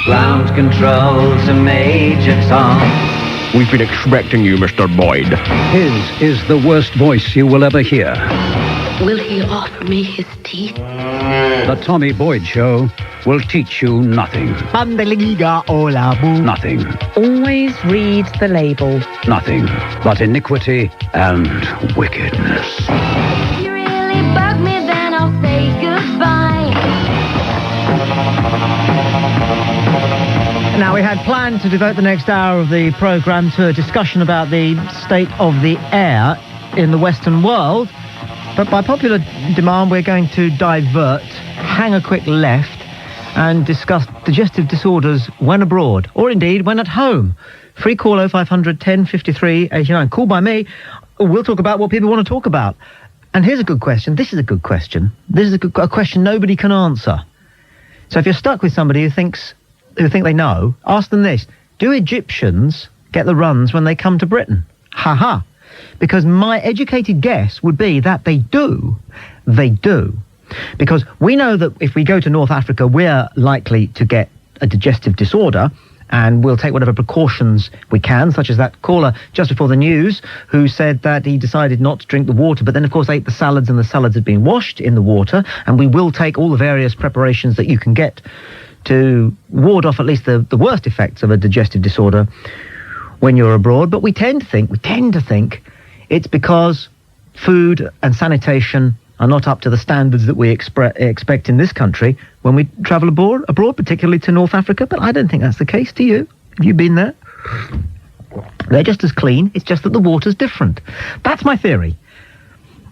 Ground control to Major Tom. We've been expecting you, Mr. Boyd. His is the worst voice you will ever hear. Will he offer me his teeth? The Tommy Boyd Show will teach you nothing. Nothing. Always read the label. Nothing but iniquity and wickedness. If you really bug me, then I'll say goodbye. Now, we had planned to devote the next hour of the programme to a discussion about the state of the air in the Western world, but by popular demand, we're going to divert, hang a quick left, and discuss digestive disorders when abroad, or indeed when at home. Free call 0500 10 53 89. Call by me. We'll talk about what people want to talk about. And here's a good question. This is a good question. This is a question nobody can answer. So if you're stuck with somebody who think they know, ask them this. Do Egyptians get the runs when they come to Britain? Ha ha. Because my educated guess would be that they do. They do. Because we know that if we go to North Africa, we're likely to get a digestive disorder, and we'll take whatever precautions we can, such as that caller just before the news who said that he decided not to drink the water, but then, of course, ate the salads, and the salads had been washed in the water, and we will take all the various preparations that you can get to ward off at least the worst effects of a digestive disorder when you're abroad. But we tend to think it's because food and sanitation are not up to the standards that we expect in this country when we travel abroad, particularly to North Africa. But I don't think that's the case. To you? Have you been there? They're just as clean. It's just that the water's different. That's my theory.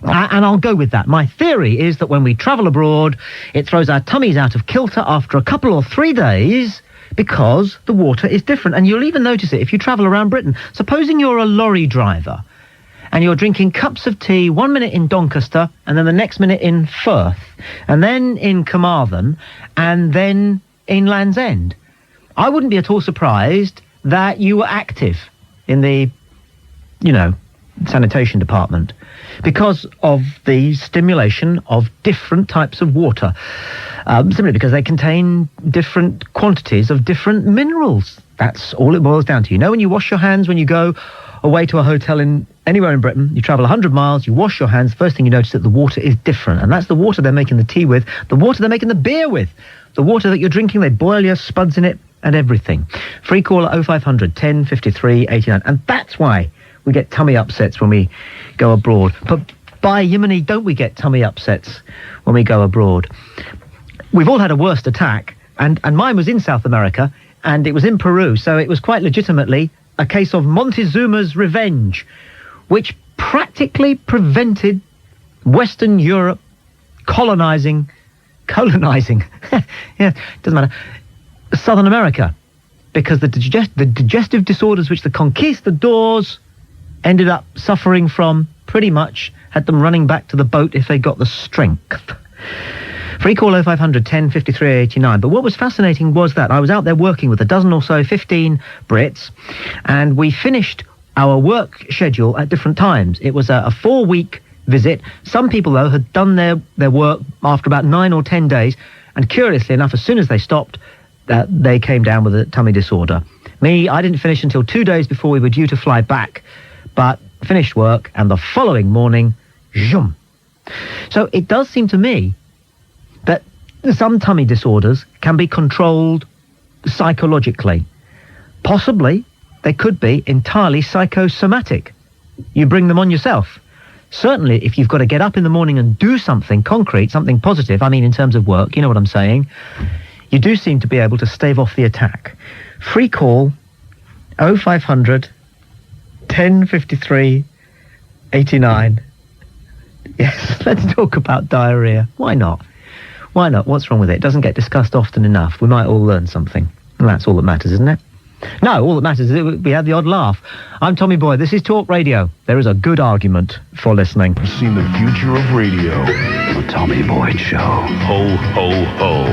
And I'll go with that. My theory is that when we travel abroad, it throws our tummies out of kilter after a couple or 3 days because the water is different. And you'll even notice it if you travel around Britain. Supposing you're a lorry driver and you're drinking cups of tea 1 minute in Doncaster and then the next minute in Firth and then in Carmarthen and then in Land's End. I wouldn't be at all surprised that you were active in the, sanitation department because of the stimulation of different types of water, simply because they contain different quantities of different minerals. That's all it boils down to. When you wash your hands when you go away to a hotel anywhere in Britain, you travel 100 miles, you wash your hands, the first thing you notice that the water is different, and that's the water they're making the tea with, the water they're making the beer with, the water that you're drinking, they boil your spuds in it and everything. Free call at 0500 10 53 89, and that's why we get tummy upsets when we go abroad. But by Yemeni, don't we get tummy upsets when we go abroad? We've all had a worst attack, and mine was in South America, and it was in Peru, so it was quite legitimately a case of Montezuma's revenge, which practically prevented Western Europe colonizing, yeah, doesn't matter, Southern America, because the digestive disorders which the conquistadors ended up suffering from pretty much had them running back to the boat if they got the strength. Free call 0500 10 53 89. But what was fascinating was that I was out there working with a dozen or so, 15 Brits, and we finished our work schedule at different times. It was a 4-week visit. Some people, though, had done their work after about 9 or 10 days, and curiously enough, as soon as they stopped, they came down with a tummy disorder. Me, I didn't finish until 2 days before we were due to fly back, but finished work, and the following morning, zoom. So it does seem to me that some tummy disorders can be controlled psychologically. Possibly, they could be entirely psychosomatic. You bring them on yourself. Certainly, if you've got to get up in the morning and do something concrete, something positive, I mean in terms of work, you know what I'm saying, you do seem to be able to stave off the attack. Free call 0500 10 53 89. Yes, let's talk about diarrhea. Why not? Why not? What's wrong with it? It doesn't get discussed often enough. We might all learn something. And that's all that matters, isn't it? No, all that matters is we had the odd laugh. I'm Tommy Boyd. This is Talk Radio. There is a good argument for listening. I've seen the future of radio. The Tommy Boyd Show. Ho, ho, ho.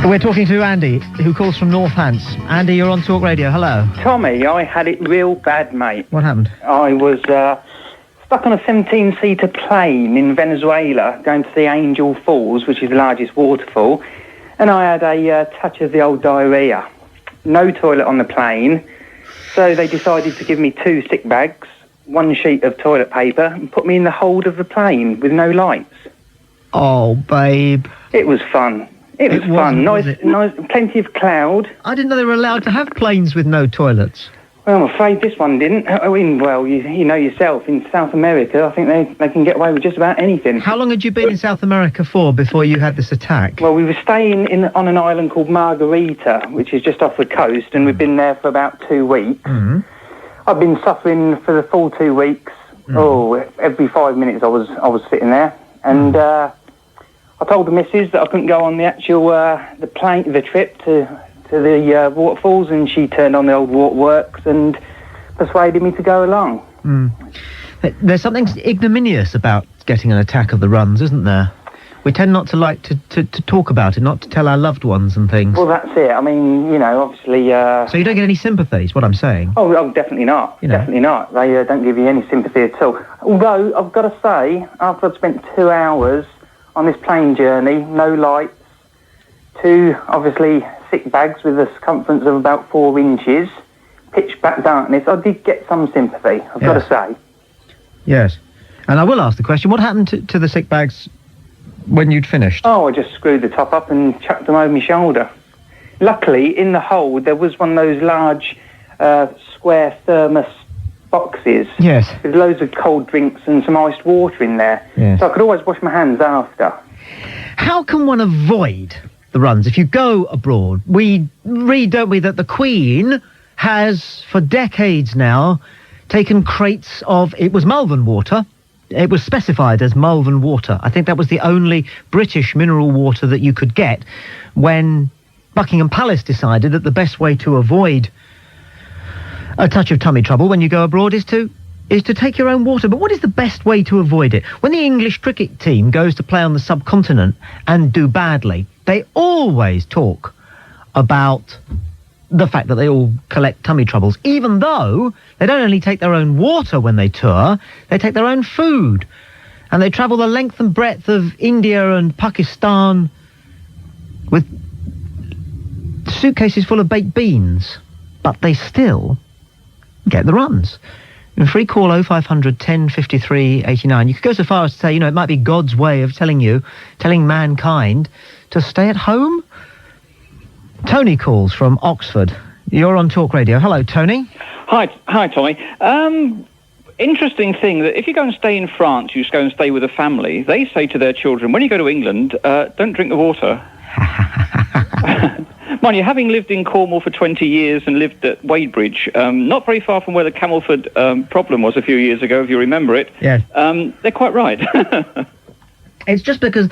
We're talking to Andy, who calls from Northants. Andy, you're on Talk Radio. Hello. Tommy, I had it real bad, mate. What happened? I was stuck on a 17-seater plane in Venezuela going to see Angel Falls, which is the largest waterfall, and I had a touch of the old diarrhea. No toilet on the plane, so they decided to give me 2 sick bags, 1 sheet of toilet paper, and put me in the hold of the plane with no lights. Oh, babe. It was fun. It was fun. Nice, plenty of cloud. I didn't know they were allowed to have planes with no toilets. Well, I'm afraid this one didn't. I mean, well, you know yourself, in South America, I think they can get away with just about anything. How long had you been in South America for before you had this attack? Well, we were staying on an island called Margarita, which is just off the coast, and we've been there for about 2 weeks. Mm-hmm. I've been suffering for the full 2 weeks. Mm. Oh, every 5 minutes I was sitting there, and I told the missus that I couldn't go on the actual the trip to the waterfalls, and she turned on the old waterworks and persuaded me to go along. Mm. There's something ignominious about getting an attack of the runs, isn't there? We tend not to like to talk about it, not to tell our loved ones and things. Well, that's it. I mean, you know, obviously... So you don't get any sympathy, is what I'm saying? Oh, definitely not. Definitely not. They don't give you any sympathy at all. Although, I've got to say, after I'd spent 2 hours on this plane journey, no lights, 2, obviously, sick bags with a circumference of about 4 inches, pitch black darkness, I did get some sympathy, I've got to say. Yes. And I will ask the question, what happened to the sick bags when you'd finished? Oh, I just screwed the top up and chucked them over my shoulder. Luckily, in the hold, there was one of those large square thermos boxes. Yes. With loads of cold drinks and some iced water in there. Yes. So I could always wash my hands after. How can one avoid the runs if you go abroad? We read, don't we, that the Queen has, for decades now, taken crates of... It was Malvern water. It was specified as Malvern water. I think that was the only British mineral water that you could get when Buckingham Palace decided that the best way to avoid a touch of tummy trouble when you go abroad is to take your own water. But what is the best way to avoid it? When the English cricket team goes to play on the subcontinent and do badly, they always talk about the fact that they all collect tummy troubles, even though they don't only take their own water when they tour, they take their own food. And they travel the length and breadth of India and Pakistan with suitcases full of baked beans. But they still get the runs. In free call 0500 10 53 89. You could go so far as to say, it might be God's way of telling mankind to stay at home. Tony calls from Oxford. You're on Talk Radio. Hello, Tony. Hi, Tommy. Interesting thing that if you go and stay in France, you just go and stay with a family, they say to their children, when you go to England, don't drink the water. Mind you, having lived in Cornwall for 20 years and lived at Wadebridge, not very far from where the Camelford problem was a few years ago, if you remember it, yes. They're quite right. It's just because...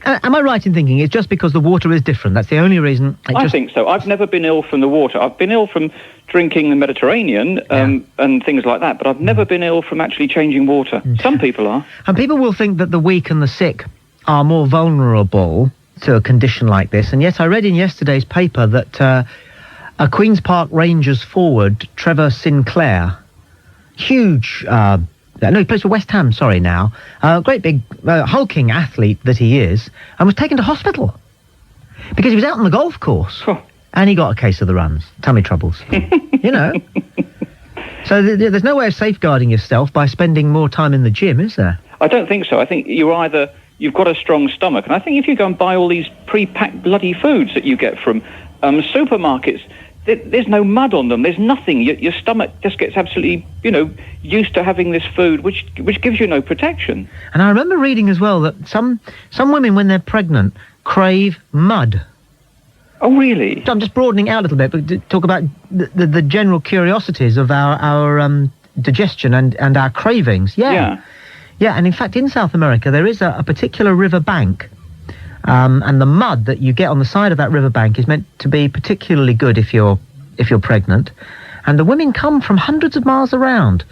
am I right in thinking it's just because the water is different? That's the only reason... I think so. I've never been ill from the water. I've been ill from drinking the Mediterranean and things like that, but I've never been ill from actually changing water. Some people are. And people will think that the weak and the sick are more vulnerable to a condition like this, and yet I read in yesterday's paper that a Queen's Park Rangers forward, Trevor Sinclair, huge... no, he plays for West Ham, now. Great big, hulking athlete that he is, and was taken to hospital because he was out on the golf course and he got a case of the runs, tummy troubles. So there's no way of safeguarding yourself by spending more time in the gym, is there? I don't think so. I think you've got a strong stomach, and I think if you go and buy all these pre-packed bloody foods that you get from supermarkets, there's no mud on them. There's nothing. Your stomach just gets absolutely, used to having this food, which gives you no protection. And I remember reading as well that some women, when they're pregnant, crave mud. Oh, really? So I'm just broadening out a little bit, but to talk about the general curiosities of our digestion and our cravings. Yeah, and in fact, in South America, there is a particular river bank. And the mud that you get on the side of that riverbank is meant to be particularly good if you're pregnant. And the women come from hundreds of miles around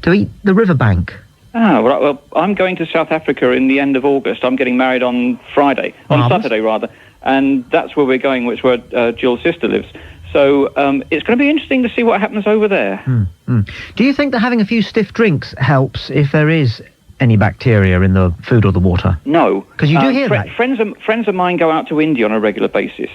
to eat the riverbank. Well, I'm going to South Africa in the end of August. I'm getting married on Saturday rather, and that's where we're going, which is where Jill's sister lives. So it's going to be interesting to see what happens over there. Do you think that having a few stiff drinks helps if there is any bacteria in the food or the water? No. Because you do hear that. Friends of mine go out to India on a regular basis,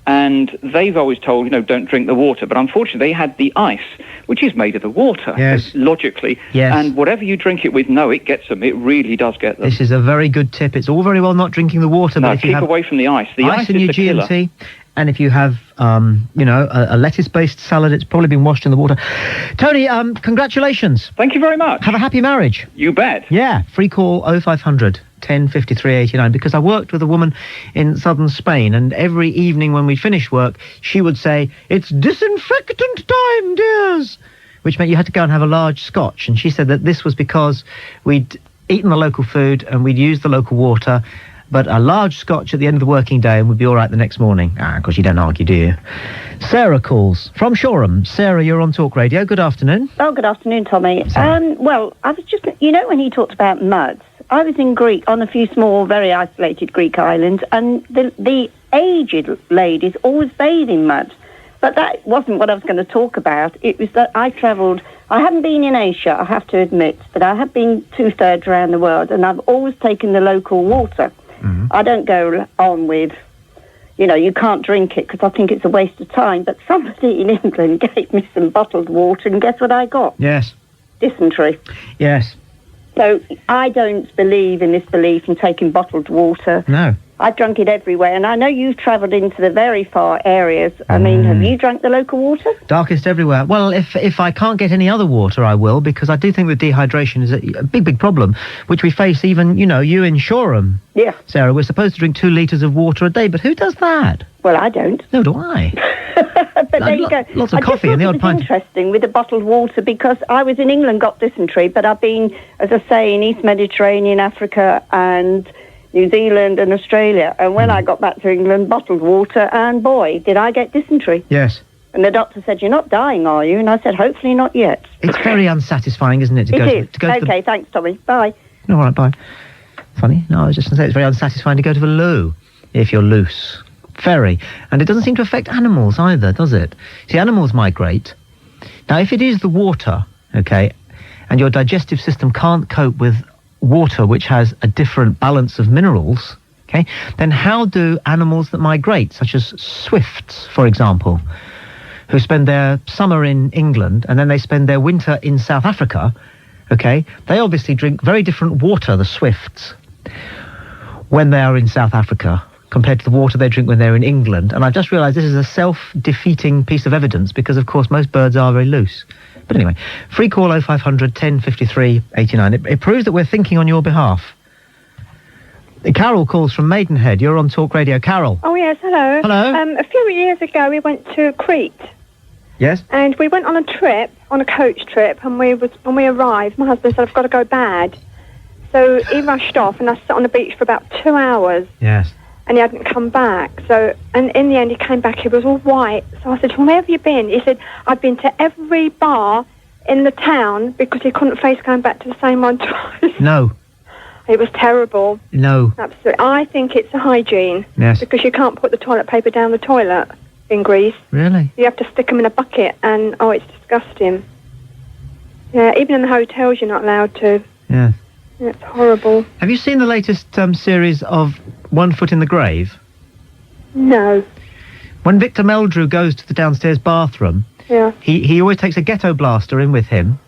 and they've always told, don't drink the water. But unfortunately, they had the ice, which is made of the water, logically. Yes. And whatever you drink it with, it ggets them. It really does get them. This is a very good tip. It's all very well not drinking the water, but if you keep have away from the ice. The ice in is your the killer. GMT, and if you have, a lettuce-based salad, it's probably been washed in the water. Tony, congratulations. Thank you very much. Have a happy marriage. You bet. Yeah, free call 0500 10 53 89, because I worked with a woman in southern Spain, and every evening when we'd finish work, she would say, "It's disinfectant time, dears," which meant you had to go and have a large scotch, and she said that this was because we'd eaten the local food and we'd used the local water, but a large scotch at the end of the working day and we'd be all right the next morning. Of course, you don't argue, do you? Sarah calls from Shoreham. Sarah, you're on Talk Radio. Good afternoon. Oh, good afternoon, Tommy. Well, I was just, when he talked about muds, I was in Greece, on a few small, very isolated Greek islands, and the aged ladies always bathe in mud. But that wasn't what I was going to talk about. It was that I haven't been in Asia, I have to admit, but I have been 2/3 around the world, and I've always taken the local water. I don't go on with, you can't drink it because I think it's a waste of time. But somebody in England gave me some bottled water, and guess what I got? Yes. Dysentery. Yes. So I don't believe in this belief in taking bottled water. No. I've drunk it everywhere, and I know you've travelled into the very far areas. I mean, have you drunk the local water? Darkest everywhere. Well, if I can't get any other water, I will, because I do think that dehydration is a big, big problem, which we face even, you in Shoreham. Yeah. Sarah, we're supposed to drink 2 litres of water a day, but who does that? Well, I don't. No, do I. But there you go. Lots of coffee and the odd pint. It's interesting with the bottled water, because I was in England, got dysentery, but I've been, as I say, in East Mediterranean, Africa, and New Zealand and Australia. And when I got back to England, bottled water, and boy, did I get dysentery. Yes. And the doctor said, "You're not dying, are you?" And I said, "Hopefully not yet." It's very unsatisfying, isn't it? It is. Okay, thanks, Tommy. Bye. All right, bye. Funny. No, I was just going to say it's very unsatisfying to go to the loo if you're loose. Very. And it doesn't seem to affect animals either, does it? See, animals migrate. Now, if it is the water, okay, and your digestive system can't cope with water which has a different balance of minerals, okay, then how do animals that migrate, such as swifts, for example, who spend their summer in England and then they spend their winter in South Africa, okay, they obviously drink very different water, the swifts, when they are in South Africa compared to the water they drink when they're in England. And I've just realised this is a self-defeating piece of evidence, because, of course, most birds are very loose. But anyway, free call 0500 10 53 89. It proves that we're thinking on your behalf. Carol calls from Maidenhead. You're on Talk Radio. Carol. Oh, yes, hello. Hello. A few years ago, we went to Crete. Yes? And we went on a trip, on a coach trip, and when we arrived, my husband said, "I've got to go bad." So he rushed off, and I sat on the beach for about 2 hours. Yes. And he hadn't come back. So, and in the end, he came back. He was all white. So I said, "Well, where have you been?" He said, "I've been to every bar in the town," because he couldn't face going back to the same one twice. No. It was terrible. No. Absolutely. I think it's the hygiene. Yes. Because you can't put the toilet paper down the toilet in Greece. Really? You have to stick them in a bucket, and, it's disgusting. Yeah, even in the hotels, you're not allowed to. Yes. It's horrible. Have you seen the latest series of One Foot in the Grave? No. When Victor Meldrew goes to the downstairs bathroom, yeah, he always takes a ghetto blaster in with him,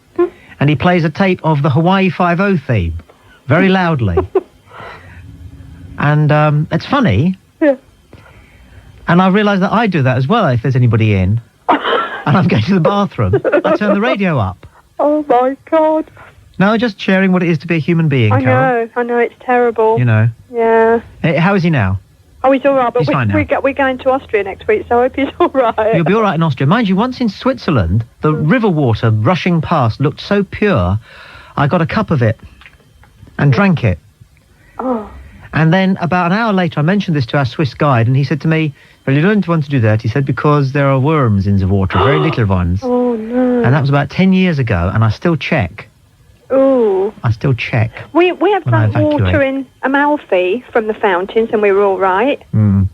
and he plays a tape of the Hawaii Five-0 theme, very loudly. And it's funny. Yeah. And I realise that I do that as well if there's anybody in, and I'm going to the bathroom. I turn the radio up. Oh, my God. No, just sharing what it is to be a human being, Carol. I know, it's terrible. You know. Yeah. How is he now? Oh, he's all right, but He's fine now. we're going to Austria next week, so I hope he's all right. You'll be all right in Austria. Mind you, once in Switzerland, the river water rushing past looked so pure, I got a cup of it and drank it. Oh. And then about an hour later, I mentioned this to our Swiss guide, and he said to me, "Well, you don't want to do that," he said, "because there are worms in the water, very little ones." Oh, no. And that was about 10 years ago, and I still check. Ooh. I still check. We have drunk water in Amalfi from the fountains, and we were all right. Mm.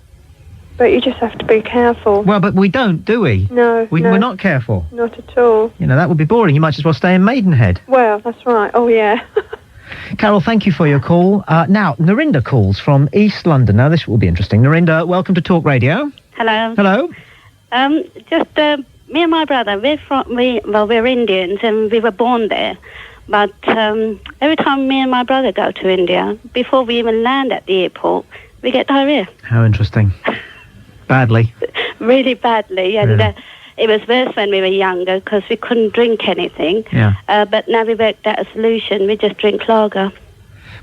But you just have to be careful. Well, but we don't, do we? No, We're not careful. Not at all. You know, that would be boring. You might as well stay in Maidenhead. Well, that's right. Oh, yeah. Carol, thank you for your call. Now, Narinda calls from East London. Now, this will be interesting. Narinda, welcome to Talk Radio. Hello. Hello. Just me and my brother, we're Indians and we were born there. But every time me and my brother go to India, before we even land at the airport, we get diarrhea. How interesting. Badly. Really badly. And it was worse when we were younger because we couldn't drink anything. Yeah. But now we worked out a solution. We just drink lager.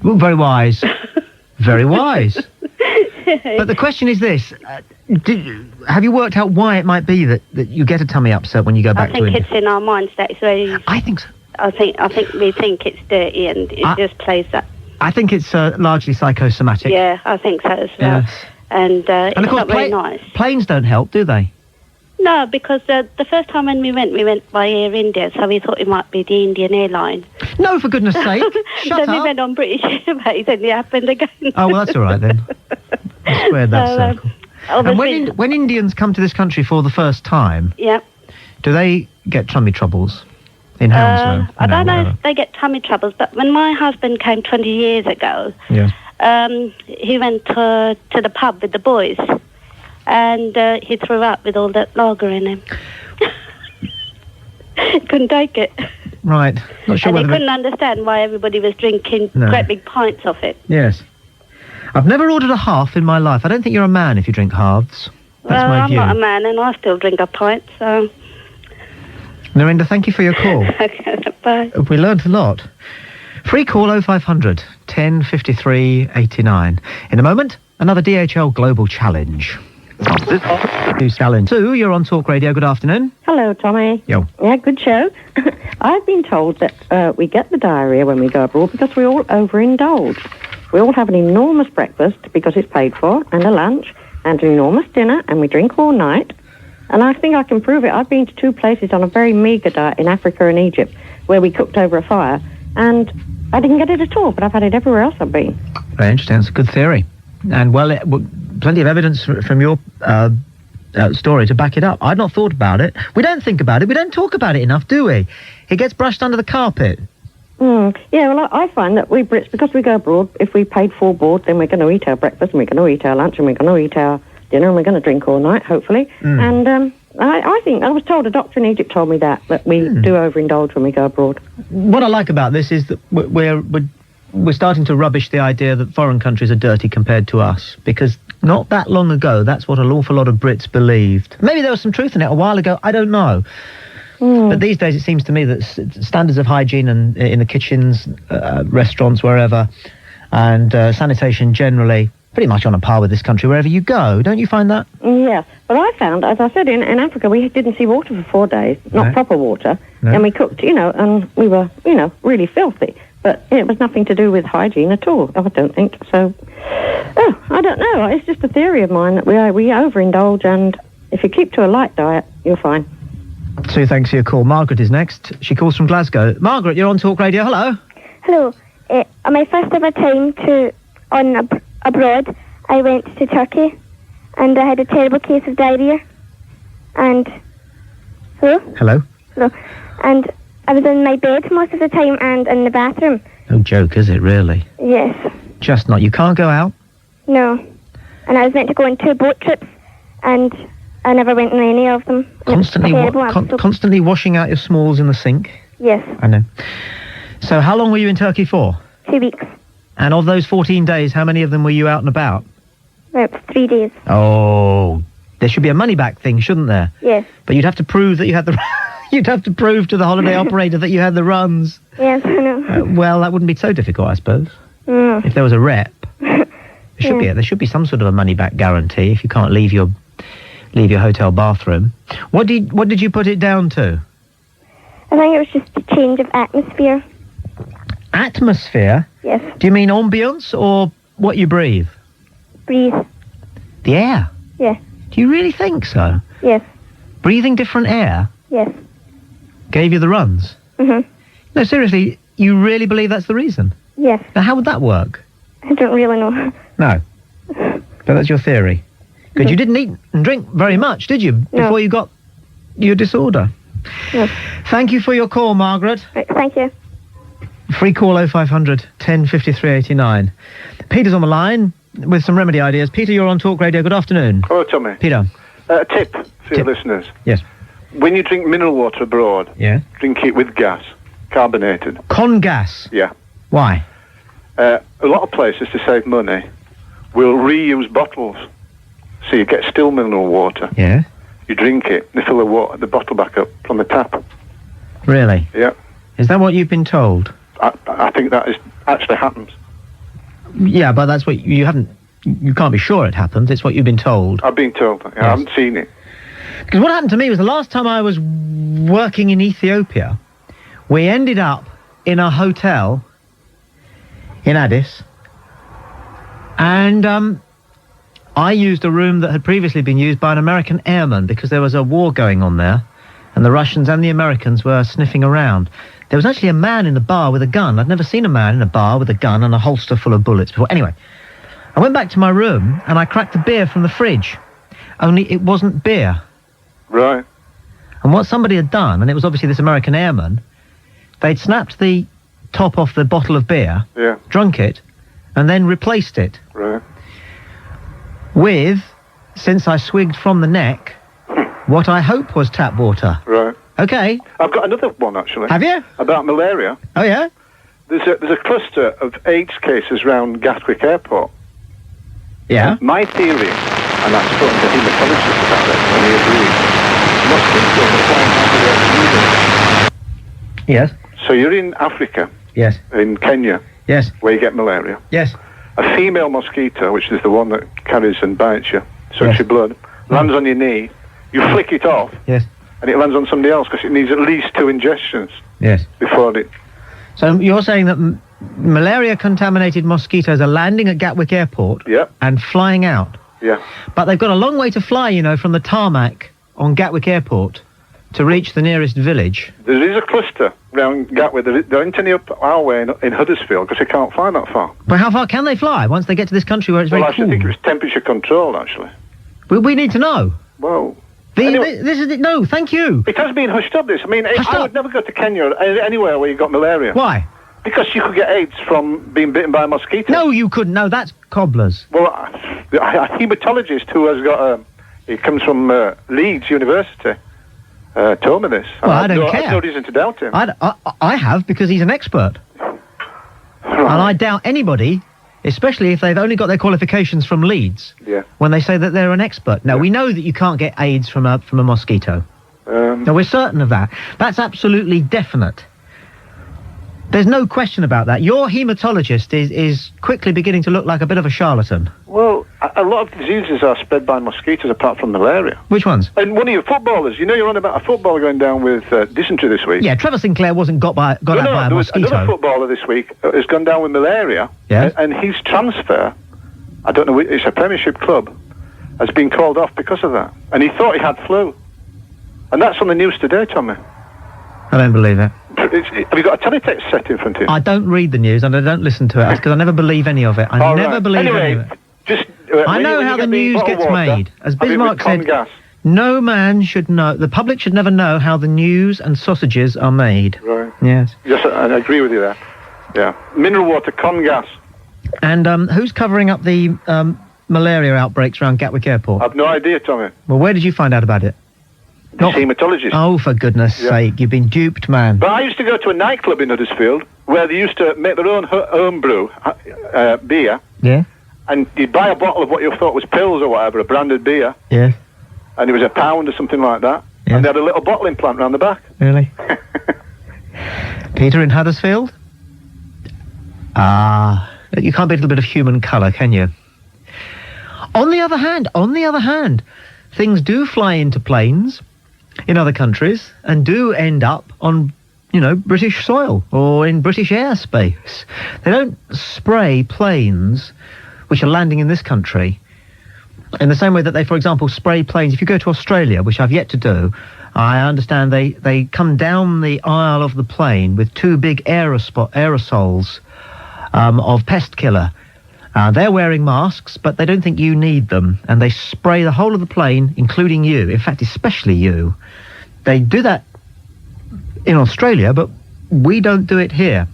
Well, very wise. Very wise. But the question is this. Have you worked out why it might be that you get a tummy upset when you go back to India? I think it's in our minds that it's very... I think so. I think we think it's dirty and it just plays that. I think it's largely psychosomatic. Yeah, I think so as well. Yes. And of it's course, not very nice. Planes don't help, do they? No, because the first time when we went by Air India, so we thought it might be the Indian airline. No, for goodness sake. Shut Then up. we went on British Airways and it happened again. Oh, well, that's all right then. I squared that circle. And when Indians come to this country for the first time, do they get tummy troubles in Hounslow? I don't know if they get tummy troubles, but when my husband came 20 years ago, he went to the pub with the boys, and he threw up with all that lager in him. Couldn't take it. Right. Not sure and he whether couldn't understand why everybody was drinking great big pints of it. Yes. I've never ordered a half in my life. I don't think you're a man if you drink halves. That's my view. I'm not a man, and I still drink a pint, so... Narinda, thank you for your call. Okay, bye. We learned a lot. Free call 0500 10 53 89. In a moment, another DHL Global Challenge. New challenge. Sue, you're on Talk Radio. Good afternoon. Hello, Tommy. Yo. Yeah, good show. I've been told that we get the diarrhea when we go abroad because we all overindulge. We all have an enormous breakfast because it's paid for, and a lunch, and an enormous dinner, and we drink all night. And I think I can prove it. I've been to 2 places on a very meagre diet in Africa and Egypt where we cooked over a fire, and I didn't get it at all, but I've had it everywhere else I've been. Very interesting. It's a good theory. And, plenty of evidence from your story to back it up. I'd not thought about it. We don't think about it. We don't talk about it enough, do we? It gets brushed under the carpet. Yeah, well, I find that we Brits, because we go abroad, if we paid full board, then we're going to eat our breakfast, and we're going to eat our lunch, and we're going to eat our dinner, and we're going to drink all night, hopefully. And I think, I was told, a doctor in Egypt told me that we do overindulge when we go abroad. What I like about this is that we're starting to rubbish the idea that foreign countries are dirty compared to us, because not that long ago, that's what an awful lot of Brits believed. Maybe there was some truth in it a while ago, I don't know. But these days it seems to me that standards of hygiene and in the kitchens, restaurants, wherever, and sanitation generally, pretty much on a par with this country wherever you go. Don't you find that? Yeah. Well, I found, as I said, in Africa, we didn't see water for 4 days, not proper water, and we cooked, and we were, really filthy. But it was nothing to do with hygiene at all, I don't think. So, I don't know. It's just a theory of mine that we overindulge, and if you keep to a light diet, you're fine. Sue, thanks for your call. Margaret is next. She calls from Glasgow. Margaret, you're on Talk Radio. Hello. Hello. On my first ever time abroad, I went to Turkey, and I had a terrible case of diarrhea. And Hello. And I was in my bed most of the time and in the bathroom. No joke, is it really? Yes. Just not. You can't go out? No. And I was meant to go on 2 boat trips, and I never went on any of them. Constantly washing out your smalls in the sink? Yes. I know. So how long were you in Turkey for? 2 weeks. And of those 14 days, how many of them were you out and about? About 3 days. Oh, there should be a money-back thing, shouldn't there? Yes. But you'd have to prove that you had the... You'd have to prove to the holiday operator that you had the runs. Yes, I know. Well, that wouldn't be so difficult, I suppose. If there was a rep. There should be some sort of a money-back guarantee if you can't leave your hotel bathroom. What did you put it down to? I think it was just a change of atmosphere. Atmosphere? Yes. Do you mean ambience or what you breathe? Breathe. The air? Yeah. Do you really think so? Yes. Breathing different air? Yes. Gave you the runs? Mm-hmm. No, seriously, you really believe that's the reason? Yes. Now, how would that work? I don't really know. No. But that's your theory. Because you didn't eat and drink very much, did you, before you got your disorder? No. Thank you for your call, Margaret. Right, thank you. Free call 0500 1053 89. Peter's on the line with some remedy ideas. Peter, you're on Talk Radio. Good afternoon. Hello, Tommy. Peter. A tip for your listeners. Yes. When you drink mineral water abroad, Yeah. drink it with gas, carbonated. Con gas? Yeah. Why? A lot of places, to save money, will reuse bottles. So you get still mineral water. Yeah. You drink it, they fill the bottle back up from the tap. Really? Yeah. Is that what you've been told? I think that actually happens. Yeah, but that's what you haven't... You can't be sure it happens. It's what you've been told. I've been told. I haven't seen it. Because what happened to me was the last time I was working in Ethiopia, we ended up in a hotel in Addis, and I used a room that had previously been used by an American airman because there was a war going on there, and the Russians and the Americans were sniffing around. There was actually a man in the bar with a gun. I'd never seen a man in a bar with a gun and a holster full of bullets before. Anyway, I went back to my room and I cracked a beer from the fridge, only it wasn't beer. Right. And what somebody had done, and it was obviously this American airman, they'd snapped the top off the bottle of beer, drunk it, and then replaced it. Right. With, since I swigged from the neck, what I hope was tap water. Right. Okay. I've got another one, actually. Have you? About malaria. Oh, yeah? There's a cluster of AIDS cases around Gatwick Airport. Yeah? My theory, and I've spoken to hematologists about it, and he agrees, mosquitoes are flying everywhere. Yes. So you're in Africa. Yes. In Kenya. Yes. Where you get malaria. Yes. A female mosquito, which is the one that carries and bites you, sucks your blood, lands on your knee, you flick it off, yes, and it lands on somebody else because it needs at least 2 injections. Yes. Before it... So you're saying that malaria-contaminated mosquitoes are landing at Gatwick Airport and flying out? Yeah. But they've got a long way to fly, you know, from the tarmac on Gatwick Airport to reach the nearest village. There is a cluster around Gatwick. They're entering up our way in Huddersfield because they can't fly that far. But how far can they fly once they get to this country where it's very actually, cool? I think it was temperature controlled, actually. We need to know. Well... This is it. No, thank you. It has been hushed up, this. I mean, I would never go to Kenya or anywhere where you got malaria. Why? Because you could get AIDS from being bitten by a mosquito. No, you couldn't. No, that's cobblers. Well, a hematologist who has got he comes from Leeds University, told me this. Well, I don't care. I have no reason to doubt him. I have, because he's an expert. Right. And I doubt anybody, especially if they've only got their qualifications from Leeds, when they say that they're an expert. Now, we know that you can't get AIDS from a mosquito. No, we're certain of that. That's absolutely definite. There's no question about that. Your hematologist is quickly beginning to look like a bit of a charlatan. Well, a lot of diseases are spread by mosquitoes apart from malaria. Which ones? And one of your footballers, you know you're on about a footballer going down with dysentery this week. Yeah, Trevor Sinclair wasn't got out by a mosquito. Another footballer this week has gone down with malaria. Yes. And his transfer, I don't know, it's a Premiership club, has been called off because of that. And he thought he had flu. And that's on the news today, Tommy. I don't believe it. Have you got a teletext set in front of you? I don't read the news and I don't listen to it because I never believe any of it. I never believe any of it. Just, I know how the news gets made. As Bismarck said, no man should know, the public should never know how the news and sausages are made. Right. Yes. Yes, I agree with you there. Yeah. Mineral water, con gas. And who's covering up the malaria outbreaks around Gatwick Airport? I've no idea, Tommy. Well, where did you find out about it? Hematologist. Oh, for goodness sake, you've been duped, man. But I used to go to a nightclub in Huddersfield where they used to make their own home brew beer. Yeah. And you'd buy a bottle of what you thought was pills or whatever, a branded beer. Yeah. And it was £1 or something like that. Yeah. And they had a little bottling plant around the back. Really? Peter in Huddersfield? You can't be a little bit of human colour, can you? On the other hand, things do fly into planes in other countries and do end up on, British soil or in British airspace. They don't spray planes which are landing in this country in the same way that they, for example, spray planes. If you go to Australia, which I've yet to do, I understand they come down the aisle of the plane with 2 big aerosols of pest killer. They're wearing masks, but they don't think you need them, and they spray the whole of the plane, including you. In fact, especially you. They do that in Australia, but we don't do it here.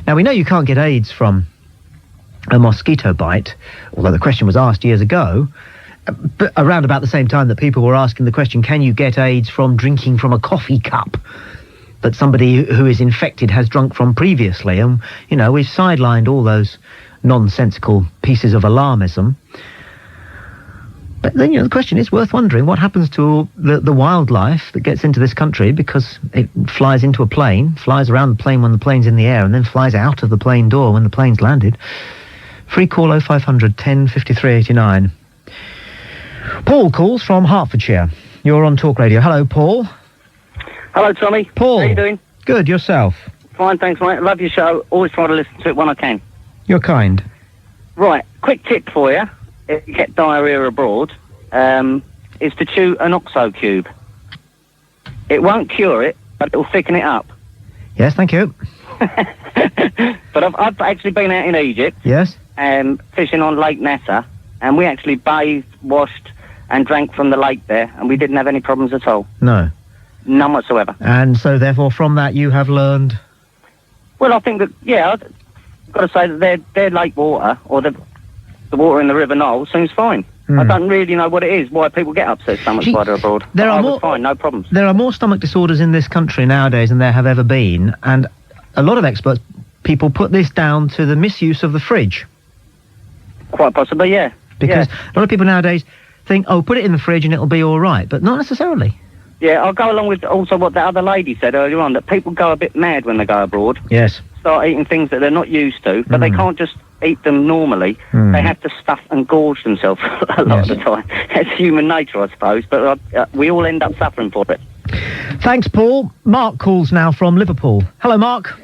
Now, we know you can't get AIDS from a mosquito bite, although the question was asked years ago, but around about the same time that people were asking the question, can you get AIDS from drinking from a coffee cup that somebody who is infected has drunk from previously? And, you know, we've sidelined all those nonsensical pieces of alarmism. But then, you know, the question is worth wondering, what happens to the wildlife that gets into this country because it flies into a plane, flies around the plane when the plane's in the air, and then flies out of the plane door when the plane's landed? Free call 0500 10 53 89. Paul calls from Hertfordshire. You're on Talk Radio. Hello, Paul. Hello, Tommy. Paul. How you doing? Good, yourself? Fine, thanks, mate. Love your show. Always try to listen to it when I can. You're kind. Right, quick tip for you. If you get diarrhea abroad, is to chew an OXO cube. It won't cure it, but it will thicken it up. Yes, thank you. But I've actually been out in Egypt. Yes? Fishing on Lake Nasser, and we actually bathed, washed, and drank from the lake there, and we didn't have any problems at all. No. None whatsoever. And so, therefore, from that you have learned... Well, I think that, yeah, I've got to say that their lake water, or the water in the River Nile, seems fine. I don't really know what it is, why people get upset so much while they're abroad. I was fine, no problems. There are more stomach disorders in this country nowadays than there have ever been, and a lot of experts, people put this down to the misuse of the fridge. Quite possibly, yeah. Because a lot of people nowadays think, oh, put it in the fridge and it'll be all right, but not necessarily. Yeah, I'll go along with also what that other lady said earlier on, that people go a bit mad when they go abroad. Yes. Start eating things that they're not used to, but they can't just eat them normally. They have to stuff and gorge themselves a lot of the time. It's human nature, I suppose, but we all end up suffering for it. Thanks, Paul. Mark calls now from Liverpool. Hello, Mark.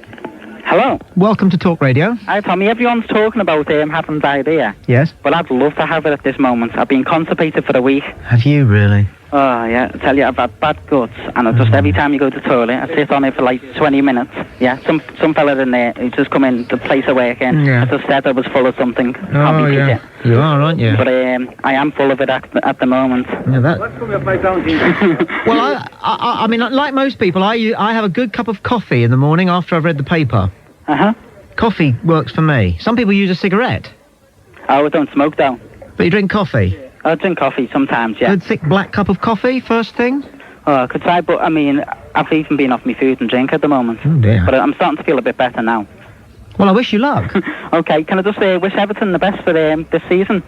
Hello. Welcome to Talk Radio. Hi, Tommy. Everyone's talking about having diarrhea. Yes. Well, I'd love to have it at this moment. I've been constipated for a week. Have you really? Oh, yeah. I tell you, I've had bad guts, and I just every time you go to the toilet, I sit on it for like 20 minutes. Yeah, some fella in there who just come in the place I work in. Yeah. I just said I was full of something. Oh, yeah. You are, aren't you? But I am full of it at the moment. Yeah, well, I mean, like most people, I have a good cup of coffee in the morning after I've read the paper. Uh-huh. Coffee works for me. Some people use a cigarette. Oh, I don't smoke, though. But you drink coffee? I drink coffee sometimes, yeah. Good thick black cup of coffee, first thing? Oh, I could try, but I mean, I've even been off my food and drink at the moment. Oh, dear. But I'm starting to feel a bit better now. Well, I wish you luck. Okay, can I just wish Everton the best for this season?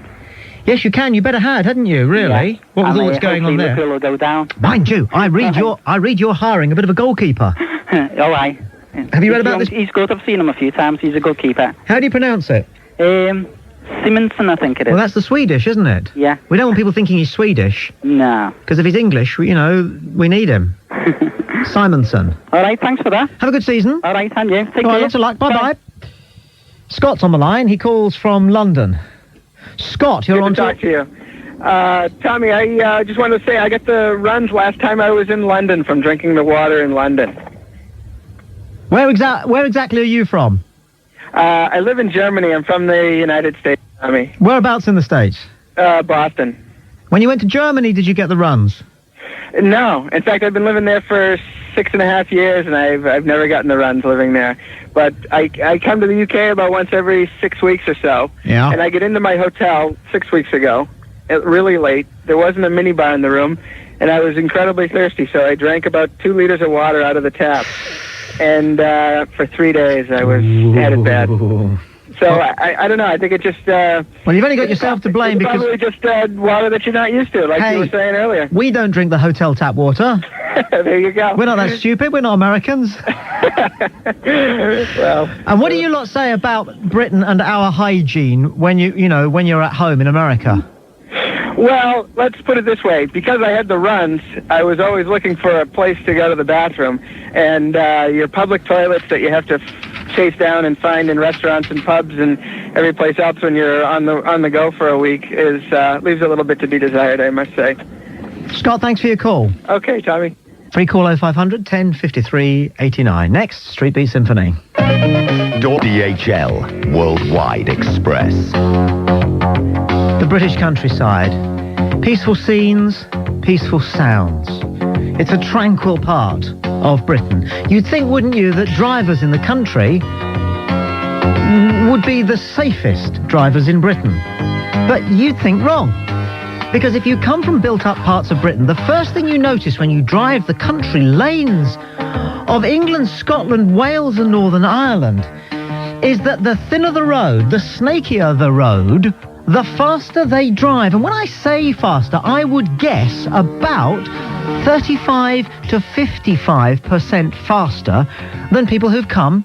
Yes, you can. You better had, hadn't you, really? Yeah. What was all that's going on there? Liverpool will go down. Mind you, I read you're hiring a bit of a goalkeeper. All right. Have you read about this? He's good. I've seen him a few times. He's a good keeper. How do you pronounce it? Simonson, I think it is. Well, that's the Swedish, isn't it? Yeah. We don't want people thinking he's Swedish. No. Because if he's English, we need him. Simonson. All right, thanks for that. Have a good season. All right, and you. Take care. All right, lots of luck. Bye-bye. Scott's on the line. He calls from London. Scott, you're on talk to you. Tommy, I just wanted to say I got the runs last time I was in London from drinking the water in London. Where exactly are you from? I live in Germany. I'm from the United States, Tommy. Whereabouts in the States? Boston. When you went to Germany, did you get the runs? No. In fact, I've been living there for 6.5 years, and I've never gotten the runs living there. But I come to the UK about once every 6 weeks or so. Yeah. And I get into my hotel 6 weeks ago, really late. There wasn't a minibar in the room, and I was incredibly thirsty, so I drank about 2 liters of water out of the tap. And for 3 days, I was headed bad. So I don't know. I think it just... well, you've only got yourself to blame because... Probably just water that you're not used to, like you were saying earlier. We don't drink the hotel tap water. There you go. We're not that stupid. We're not Americans. Well... And what do you lot say about Britain and our hygiene when when you're at home in America? Well, let's put it this way. Because I had the runs, I was always looking for a place to go to the bathroom. And your public toilets that you have to chase down and find in restaurants and pubs and every place else when you're on the go for a week leaves a little bit to be desired, I must say. Scott, thanks for your call. Okay, Tommy. Free call 0500 10 53 89. Next, Street Beat Symphony. DHL Worldwide Express. The British countryside. Peaceful scenes, peaceful sounds. It's a tranquil part of Britain. You'd think, wouldn't you, that drivers in the country would be the safest drivers in Britain. But you'd think wrong. Because if you come from built-up parts of Britain, the first thing you notice when you drive the country lanes of England, Scotland, Wales and Northern Ireland is that the thinner the road, the snakier the road, the faster they drive. And when I say faster, I would guess about 35 to 55% faster than people who've come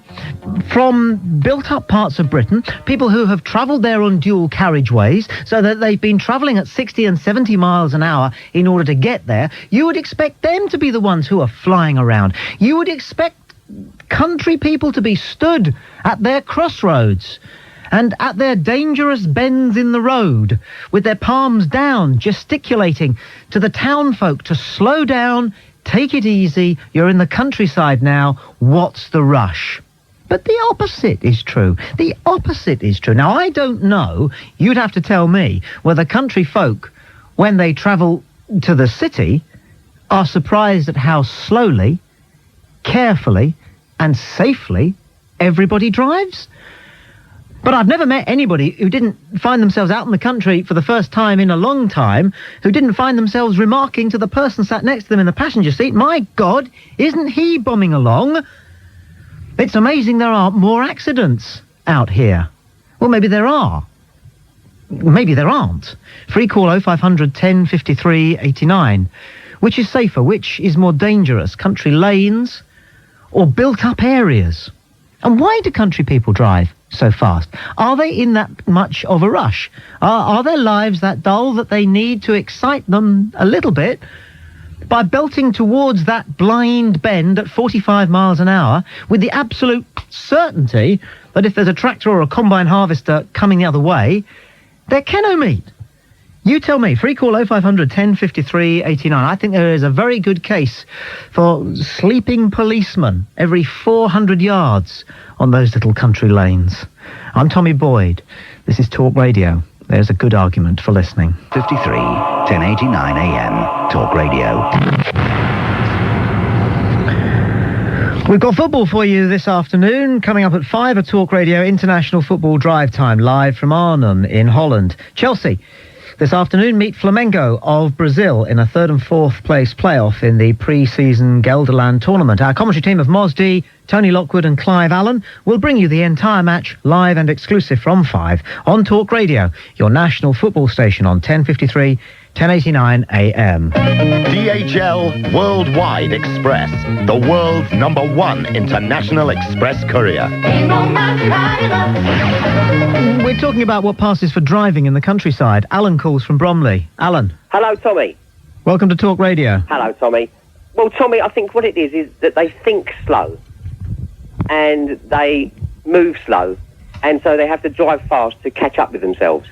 from built-up parts of Britain, people who have travelled there on dual carriageways, so that they've been travelling at 60 and 70 miles an hour in order to get there. You would expect them to be the ones who are flying around. You would expect country people to be stood at their crossroads and at their dangerous bends in the road, with their palms down, gesticulating to the town folk to slow down, take it easy, you're in the countryside now, what's the rush? But the opposite is true. The opposite is true. Now, I don't know, you'd have to tell me, whether country folk, when they travel to the city, are surprised at how slowly, carefully, and safely everybody drives. But I've never met anybody who didn't find themselves out in the country for the first time in a long time, who didn't find themselves remarking to the person sat next to them in the passenger seat, my God, isn't he bombing along? It's amazing there aren't more accidents out here. Well, maybe there are. Maybe there aren't. Free call 0500 10 53 89. Which is safer? Which is more dangerous? Country lanes or built-up areas? And why do country people drive so fast? Are they in that much of a rush? Are their lives that dull that they need to excite them a little bit by belting towards that blind bend at 45 miles an hour with the absolute certainty that if there's a tractor or a combine harvester coming the other way, they're Keno meat? You tell me. Free call 0500 10 53 89. I think there is a very good case for sleeping policemen every 400 yards on those little country lanes. I'm Tommy Boyd. This is Talk Radio. There's a good argument for listening. 53 1089 AM Talk Radio. We've got football for you this afternoon. Coming up at 5 at Talk Radio, International Football Drive Time, live from Arnhem in Holland. Chelsea this afternoon meet Flamengo of Brazil in a third and fourth place playoff in the pre-season Gelderland tournament. Our commentary team of Moz D, Tony Lockwood and Clive Allen will bring you the entire match live and exclusive from 5 on Talk Radio, your national football station on 1053, 1089 AM. DHL Worldwide Express, the world's #1 international express courier. We're talking about what passes for driving in the countryside. Alan calls from Bromley. Alan. Hello, Tommy. Welcome to Talk Radio. Hello, Tommy. Well, Tommy, I think what it is that they think slow and they move slow, and so they have to drive fast to catch up with themselves.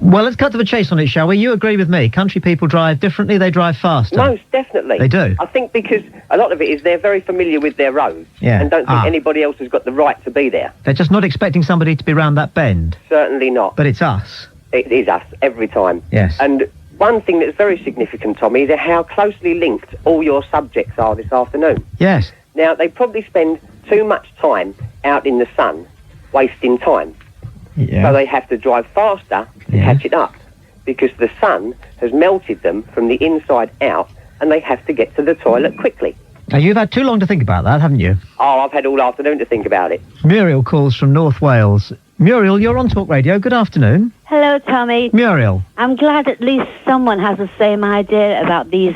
Well, let's cut to the chase on it, shall we? You agree with me. Country people drive differently, they drive faster. Most definitely. They do. I think because a lot of it is they're very familiar with their roads and don't think anybody else has got the right to be there. They're just not expecting somebody to be round that bend. Certainly not. But it's us. It is us, every time. Yes. And one thing that's very significant, Tommy, is how closely linked all your subjects are this afternoon. Yes. Now, they probably spend too much time out in the sun, wasting time. Yeah. So they have to drive faster to catch it up, because the sun has melted them from the inside out, and they have to get to the toilet quickly. Now, you've had too long to think about that, haven't you? Oh, I've had all afternoon to think about it. Muriel calls from North Wales. Muriel, you're on Talk Radio. Good afternoon. Hello, Tommy. Muriel. I'm glad at least someone has the same idea about these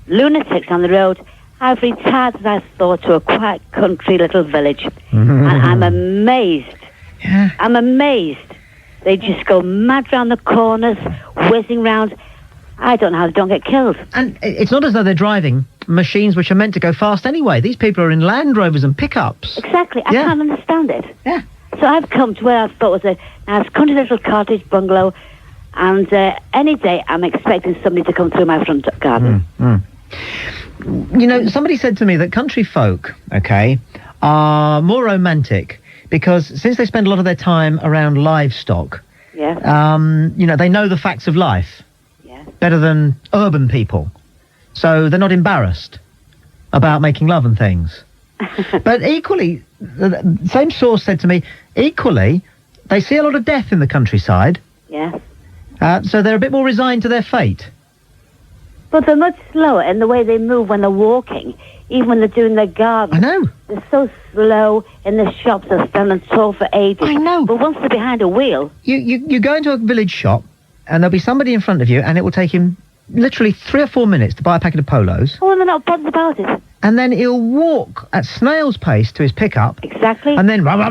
lunatics on the road. I've retired, as I thought, to a quiet country little village, and I'm amazed. Yeah. I'm amazed. They just go mad round the corners, whizzing round. I don't know how they don't get killed. And it's not as though they're driving machines which are meant to go fast anyway. These people are in Land Rovers and pickups. Exactly. I can't understand it. Yeah. So I've come to where I thought was a nice country little cottage bungalow, and any day I'm expecting somebody to come through my front garden. You know, somebody said to me that country folk, okay, are more romantic because since they spend a lot of their time around livestock, you know, they know the facts of life better than urban people. So they're not embarrassed about making love and things. But equally, the same source said to me, equally, they see a lot of death in the countryside. Yeah. So they're a bit more resigned to their fate. But they're much slower in the way they move when they're walking, even when they're doing their garden. I know. They're so slow in the shops, they're standing tall for ages. I know. But once they're behind a wheel... You go into a village shop, and there'll be somebody in front of you, and it will take him literally 3 or 4 minutes to buy a packet of polos. Oh, and they're not bothered about it. And then he'll walk at snail's pace to his pickup. Exactly. And then... Exactly.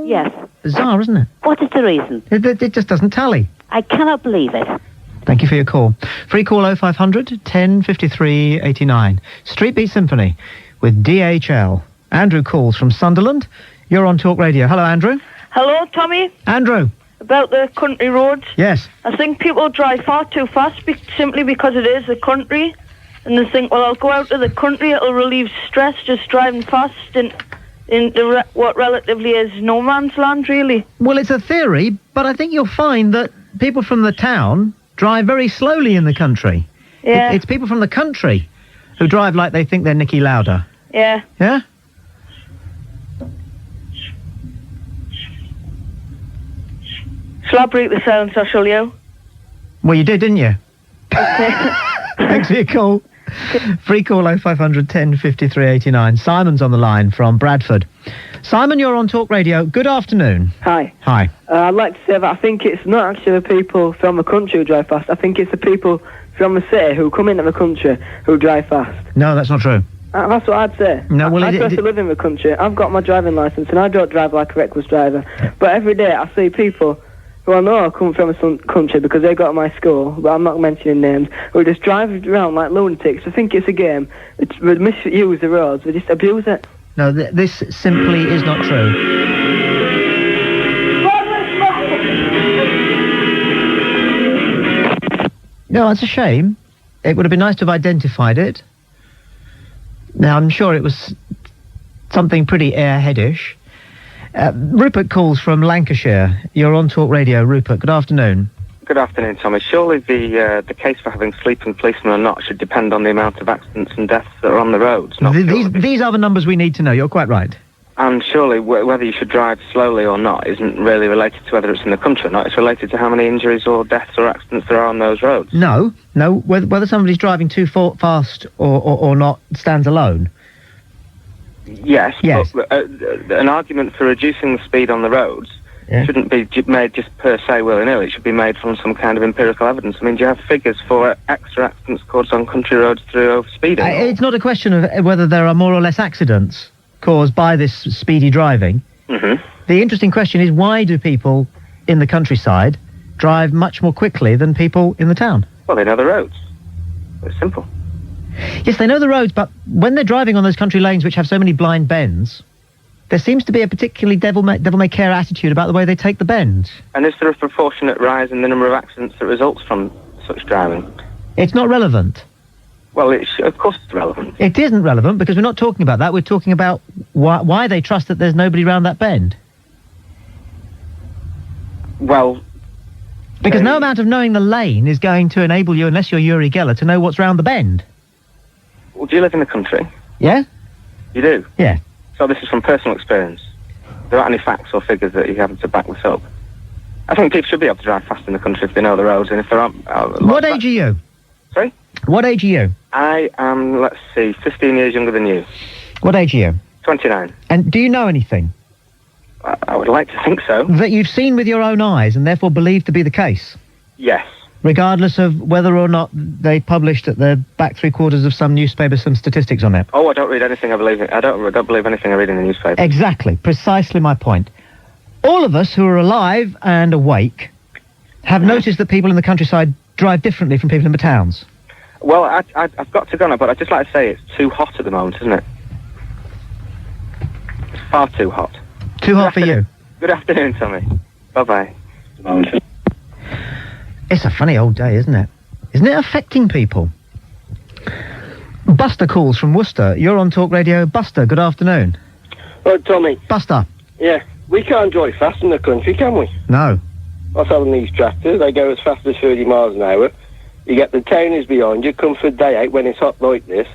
Yes. Bizarre, isn't it? What is the reason? It just doesn't tally. I cannot believe it. Thank you for your call. Free call 0500 1053 89. Street Beat Symphony with DHL. Andrew calls from Sunderland. You're on Talk Radio. Hello, Andrew. Hello, Tommy. Andrew. About the country roads. Yes. I think people drive far too fast simply because it is the country. And they think, well, I'll go out to the country, it'll relieve stress just driving fast into what relatively is no man's land, really. Well, it's a theory, but I think you'll find that people from the town drive very slowly in the country. Yeah. It's people from the country who drive like they think they're Nicky Lauda. Yeah. Yeah? Shall I break the silence, I'll show you? Well, you did, didn't you? Okay. Thanks for your call. Free call 0500 1053 89. Simon's on the line from Bradford. Simon, you're on Talk Radio. Good afternoon. Hi. Hi. I'd like to say that I think it's not actually the people from the country who drive fast. I think it's the people from the city who come into the country who drive fast. No, that's not true. That's what I'd say. No, well, I used to live in the country. I've got my driving licence and I don't drive like a reckless driver. But every day I see people who I know come from a country because they go to my school, but I'm not mentioning names, who just drive around like lunatics. I think it's a game. They misuse the roads. They just abuse it. No, this simply is not true. No, it's a shame. It would have been nice to have identified it. Now, I'm sure it was something pretty airheadish. Rupert calls from Lancashire. You're on Talk Radio. Rupert, good afternoon. Good afternoon, Tommy. Surely the case for having sleeping policemen or not should depend on the amount of accidents and deaths that are on the roads. These are the numbers we need to know. You're quite right. And surely whether you should drive slowly or not isn't really related to whether it's in the country or not. It's related to how many injuries or deaths or accidents there are on those roads. No. Whether somebody's driving too fast or not stands alone. Yes. But an argument for reducing the speed on the roads shouldn't be made just per se willy-nilly. It should be made from some kind of empirical evidence. I mean, do you have figures for extra accidents caused on country roads through overspeeding? It's not a question of whether there are more or less accidents caused by this speedy driving. Mm-hmm. The interesting question is, why do people in the countryside drive much more quickly than people in the town? Well, they know the roads. It's simple. Yes, they know the roads, but when they're driving on those country lanes which have so many blind bends, there seems to be a particularly devil-may-care attitude about the way they take the bends. And is there a proportionate rise in the number of accidents that results from such driving? It's not relevant. Well, of course it's relevant. It isn't relevant because we're not talking about that. We're talking about why they trust that there's nobody around that bend. Well... Because no amount of knowing the lane is going to enable you, unless you're Uri Geller, to know what's round the bend. Well, do you live in the country? Yeah? You do? Yeah. So this is from personal experience. There aren't any facts or figures that you have to back this up. I think people should be able to drive fast in the country if they know the roads, and if there aren't... What age are you? Sorry? What age are you? I am, let's see, 15 years younger than you. What age are you? 29. And do you know anything? I would like to think so. That you've seen with your own eyes and therefore believe to be the case? Yes. Regardless of whether or not they published at the back three-quarters of some newspaper some statistics on it? Oh, I don't read anything I believe in. I don't believe anything I read in the newspaper. Exactly. Precisely my point. All of us who are alive and awake have noticed that people in the countryside drive differently from people in the towns. Well, I've got to go now, but I'd just like to say it's too hot at the moment, isn't it? It's far too hot. Too hot for you? Good afternoon, Tommy. Bye-bye. It's a funny old day, isn't it? Isn't it affecting people? Buster calls from Worcester. You're on Talk Radio. Buster, good afternoon. Right, Tommy. Buster. Yeah, we can't drive fast in the country, can we? No. I was having these tractors, they go as fast as 30 miles an hour. You get the townies behind you, come for a day out when it's hot like this,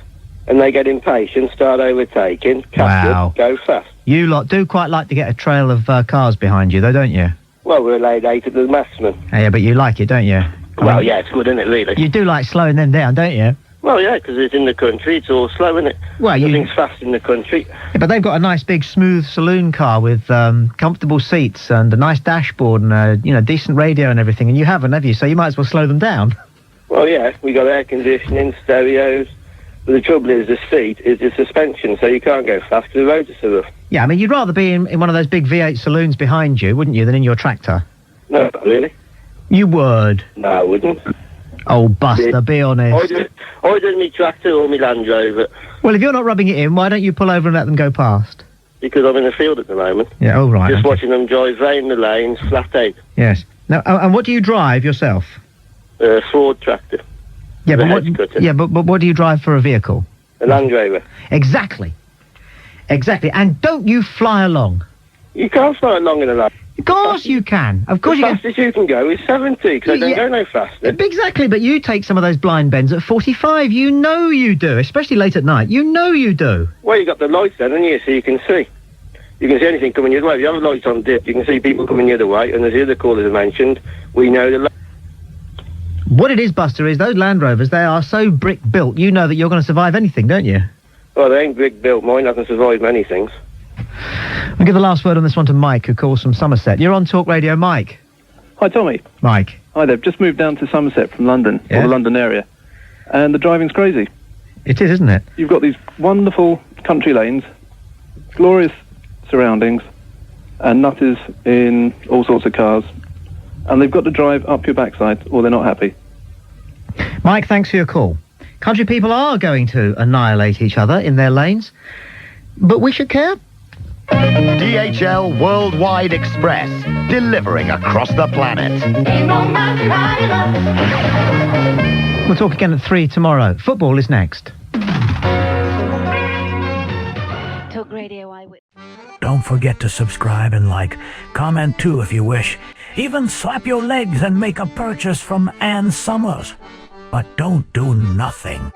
and they get impatient, start overtaking, catch up, go fast. You lot do quite like to get a trail of cars behind you, though, don't you? Well, we're allowed 8 at the maximum. Yeah, but you like it, don't you? Well, yeah, it's good, isn't it, really? You do like slowing them down, don't you? Well, yeah, because it's in the country, it's all slow, isn't it? Well, Nothing's fast in the country. Yeah, but they've got a nice big smooth saloon car with comfortable seats and a nice dashboard and a decent radio and everything, and you haven't, have you? So you might as well slow them down. Well, yeah, we got air conditioning, stereos. But the trouble is, the seat is the suspension, so you can't go fast because the roads are so rough. Yeah, I mean, you'd rather be in one of those big V8 saloons behind you, wouldn't you, than in your tractor? No, not really. You would? No, I wouldn't. Oh, Buster, be honest. I do my tractor or my Land Rover. Well, if you're not rubbing it in, why don't you pull over and let them go past? Because I'm in the field at the moment. Yeah, oh, right. Just okay. watching them drive round the lanes, flat out. Yes. Now, and what do you drive yourself? Ford tractor. Yeah, With but a what, hedge cutter. yeah, but what do you drive for a vehicle? A Land Rover. Exactly. Exactly. And don't you fly along. You can't fly along in a Land. Of course you can. Of course the you can. fastest you can go is 70, because they don't go no faster. Exactly, but you take some of those blind bends at 45. You know you do, especially late at night. You know you do. Well, you got the lights then, haven't you, so you can see. You can see anything coming your way. If you have the lights on dip, you can see people coming the other way, and as the other callers have mentioned, we know the... What it is, Buster, is those Land Rovers, they are so brick-built, you know that you're going to survive anything, don't you? Well, they ain't brick-built. Mine doesn't survive many things. We'll give the last word on this one to Mike, who calls from Somerset. You're on Talk Radio, Mike. Hi, Tommy. Mike. Hi there. Just moved down to Somerset from London, or the London area, and the driving's crazy. It is, isn't it? You've got these wonderful country lanes, glorious surroundings, and nutters in all sorts of cars, and they've got to drive up your backside, or they're not happy. Mike, thanks for your call. Country people are going to annihilate each other in their lanes, but we should care. DHL Worldwide Express, delivering across the planet. We'll talk again at 3 tomorrow. Football is next. Talk Radio Don't forget to subscribe and like. Comment too if you wish. Even slap your legs and make a purchase from Ann Summers. But don't do nothing.